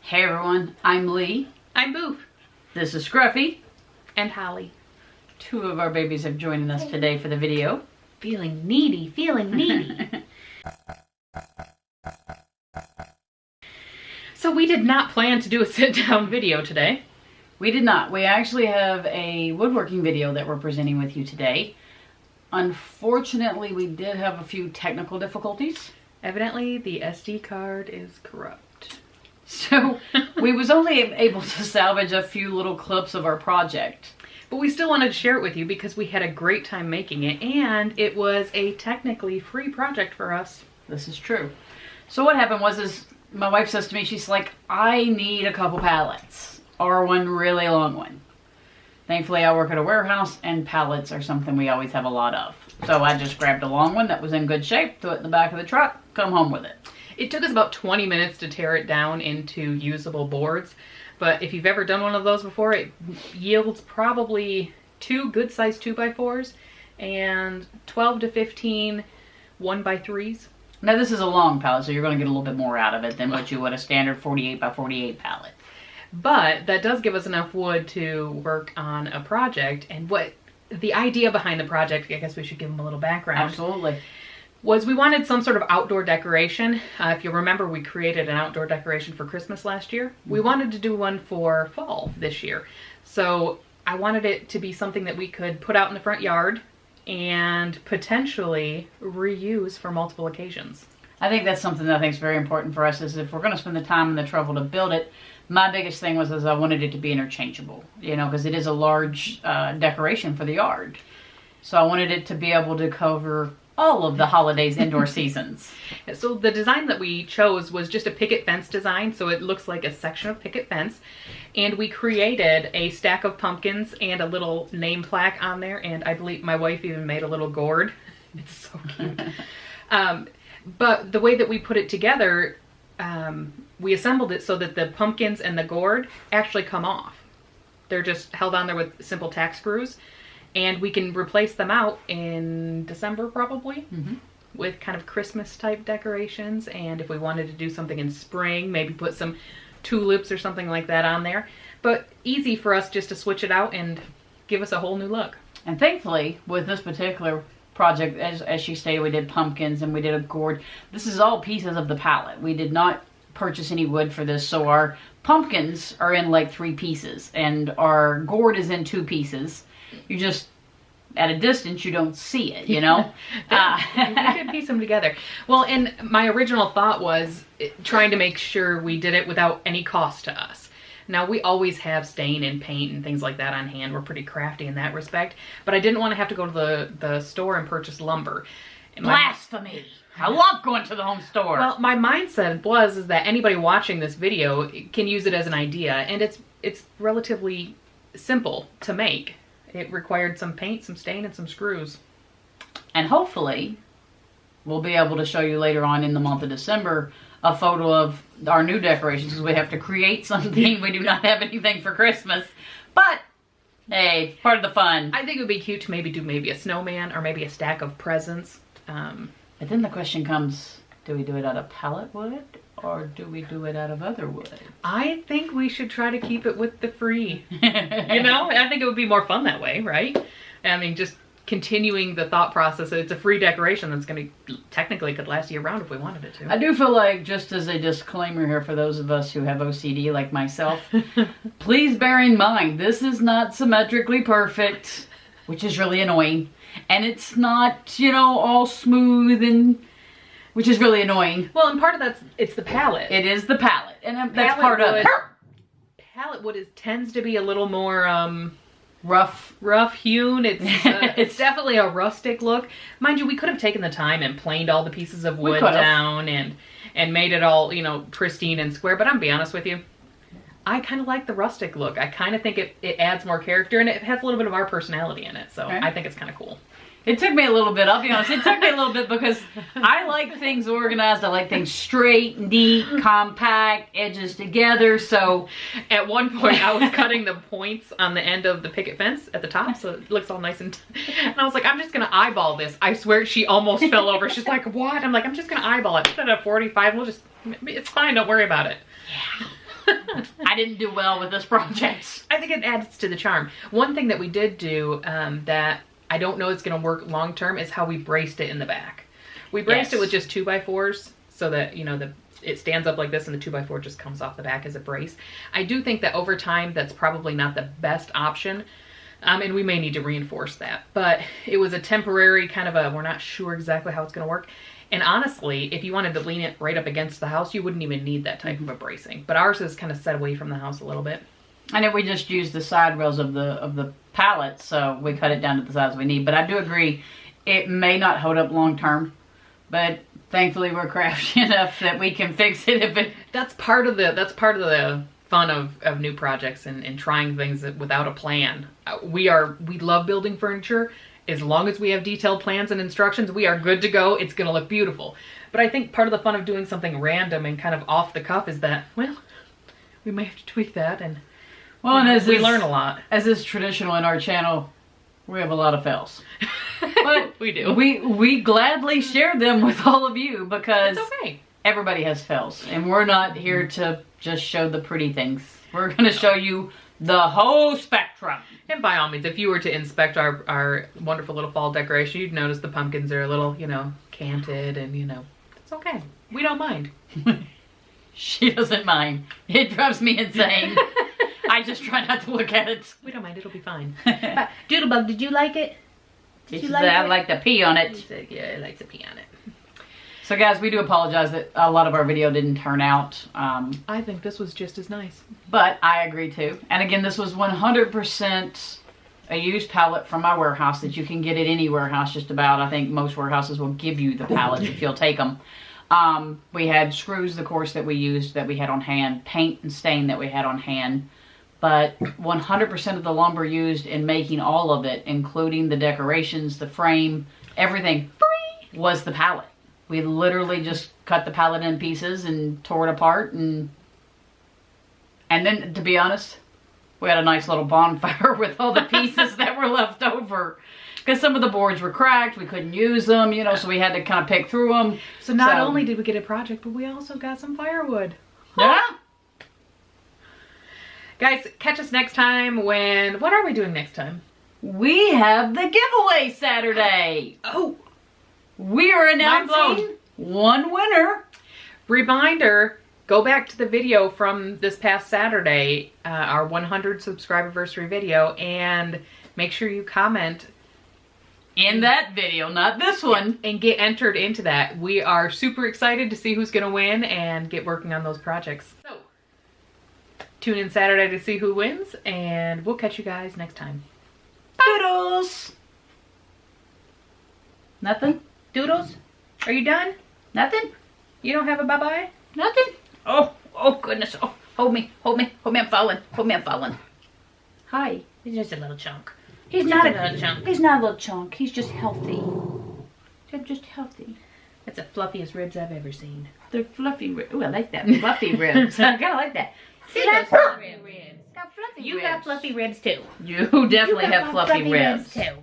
Hey everyone, I'm Lee. I'm Boof. This is Scruffy. And Holly. Two of our babies have joined us today for the video. Feeling needy, feeling needy. So we did not plan to do a sit-down video today. We did not. We actually have a woodworking video that we're presenting with you today. Unfortunately, we did have a few technical difficulties. Evidently, the SD card is corrupt. So we was only able to salvage a few little clips of our project. But we still wanted to share it with you because we had a great time making it, and it was a technically free project for us. This is true. So what happened was my wife says to me, she's like, I need a couple pallets or one really long one. Thankfully, I work at a warehouse and pallets are something we always have a lot of. So I just grabbed a long one that was in good shape, threw it in the back of the truck, come home with it. It took us about 20 minutes to tear it down into usable boards. But if you've ever done one of those before, it yields probably 2 good-sized 2x4s and 12 to 15 1x3s. Now this is a long pallet, so you're going to get a little bit more out of it than what you would a standard 48x48 pallet. But that does give us enough wood to work on a project. And what the idea behind the project, I guess we should give them a little background. Absolutely. Was we wanted some sort of outdoor decoration. If you remember, we created an outdoor decoration for Christmas last year. We wanted to do one for fall this year. So I wanted it to be something that we could put out in the front yard and potentially reuse for multiple occasions. I think that's something that I think is very important for us, is if we're going to spend the time and the trouble to build it, my biggest thing was I wanted it to be interchangeable, you know, because it is a large decoration for the yard. So I wanted it to be able to cover all of the holidays indoor seasons. So the design that we chose was just a picket fence design, so it looks like a section of picket fence. And we created a stack of pumpkins and a little name plaque on there, and I believe my wife even made a little gourd. It's so cute. But the way that we put it together, we assembled it so that the pumpkins and the gourd actually come off. They're just held on there with simple tack screws. And we can replace them out in December probably with kind of Christmas type decorations. And if we wanted to do something in spring, maybe put some tulips or something like that on there. But easy for us just to switch it out and give us a whole new look. And thankfully, with this particular project, as she stated, we did pumpkins and we did a gourd. This is all pieces of the pallet. We did not purchase any wood for this, so our pumpkins are in like 3 pieces and our gourd is in 2 pieces. You just, at a distance, you don't see it, you know? We could piece them together. Well, and my original thought was trying to make sure we did it without any cost to us. Now, we always have stain and paint and things like that on hand. We're pretty crafty in that respect. But I didn't want to have to go to the store and purchase lumber. Blasphemy! I love going to the home store. Well, my mindset is that anybody watching this video can use it as an idea. And it's relatively simple to make. It required some paint, some stain, and some screws. And hopefully, we'll be able to show you later on in the month of December a photo of our new decorations, because we have to create something. We do not have anything for Christmas. But, hey, it's part of the fun. I think it would be cute to maybe do a snowman or maybe a stack of presents. But then the question comes, do we do it out of pallet wood? Or do we do it out of other wood? I think we should try to keep it with the free. You know, I think it would be more fun that way, right? I mean, just continuing the thought process. It's a free decoration that's going to technically could last year round if we wanted it to. I do feel like, just as a disclaimer here for those of us who have OCD like myself, please bear in mind, this is not symmetrically perfect, which is really annoying. And it's not, you know, all smooth and... which is really annoying. Well, and part of it's the pallet. It is the pallet, and that's part of it. Pallet wood tends to be a little more rough hewn. It's definitely a rustic look. Mind you, we could have taken the time and planed all the pieces of wood down and made it all, you know, pristine and square. But I'm gonna be honest with you, I kind of like the rustic look. I kind of think it adds more character, and it has a little bit of our personality in it. So okay. I think it's kind of cool. It took me a little bit, I'll be honest, it took me a little bit because I like things organized. I like things straight, neat, compact, edges together, so... At one point, I was cutting the points on the end of the picket fence at the top, so it looks all nice and I was like, I'm just gonna eyeball this. I swear she almost fell over. She's like, what? I'm like, I'm just gonna eyeball it. Put it at 45, it's fine, don't worry about it. Yeah. I didn't do well with this project. I think it adds to the charm. One thing that we did do that I don't know is going to work long term is how we braced it in the back. We braced it with just 2x4s so that, you know, it stands up like this and the 2x4 just comes off the back as a brace. I do think that over time that's probably not the best option. And we may need to reinforce that. But it was a temporary kind of we're not sure exactly how it's going to work. And honestly, if you wanted to lean it right up against the house, you wouldn't even need that type of a bracing. But ours is kind of set away from the house a little bit. And then we just used the side rails of the pallet, so we cut it down to the size we need. But I do agree, it may not hold up long term, but thankfully we're crafty enough that we can fix it if it. That's part of the fun of new projects and trying things without a plan. We love building furniture. As long as we have detailed plans and instructions, we are good to go. It's going to look beautiful. But I think part of the fun of doing something random and kind of off the cuff is that, well, we may have to tweak that, and well, and as we learn a lot. As is traditional in our channel, we have a lot of fails. But we do. We gladly share them with all of you because it's okay. Everybody has fails, and we're not here to just show the pretty things. We're going to show you the whole spectrum. And by all means, if you were to inspect our wonderful little fall decoration, you'd notice the pumpkins are a little, you know, canted, and, you know, it's okay. We don't mind. She doesn't mind. It drives me insane. I just try not to look at it. We don't mind. It'll be fine. Doodlebug, did you like it? Did you like it? I like to pee on it. Yeah, I like to pee on it. So guys, we do apologize that a lot of our video didn't turn out. I think this was just as nice. But I agree too. And again, this was 100% a used pallet from my warehouse that you can get at any warehouse just about. I think most warehouses will give you the pallets if you'll take them. We had screws, of course, that we used, that we had on hand, paint and stain that we had on hand. But 100% of the lumber used in making all of it, including the decorations, the frame, everything, was the pallet. We literally just cut the pallet in pieces and tore it apart. And then, to be honest, we had a nice little bonfire with all the pieces that were left over. Because some of the boards were cracked, we couldn't use them, you know, so we had to kind of pick through them. So not only did we get a project, but we also got some firewood. Yeah. Guys, catch us next time when... What are we doing next time? We have the giveaway Saturday. Oh. We are announcing one winner. Reminder, go back to the video from this past Saturday, our 100 subscriberversary video, and make sure you comment in that video, not this one. And get entered into that. We are super excited to see who's going to win and get working on those projects. So, tune in Saturday to see who wins, and we'll catch you guys next time. Doodles! Nothing? Doodles, are you done? Nothing? You don't have a bye-bye? Nothing? Oh goodness. Oh, hold me, I'm falling. I'm falling. Hi. He's just a little chunk. He's not a little chunk. He's not a little chunk. He's just healthy. They're just healthy. That's the fluffiest ribs I've ever seen. They're fluffy ribs. Ooh, I like that. Fluffy ribs. I kind of like that. See, that's fluffy ribs. Got fluffy You ribs. got fluffy ribs too. You definitely have fluffy ribs. Too.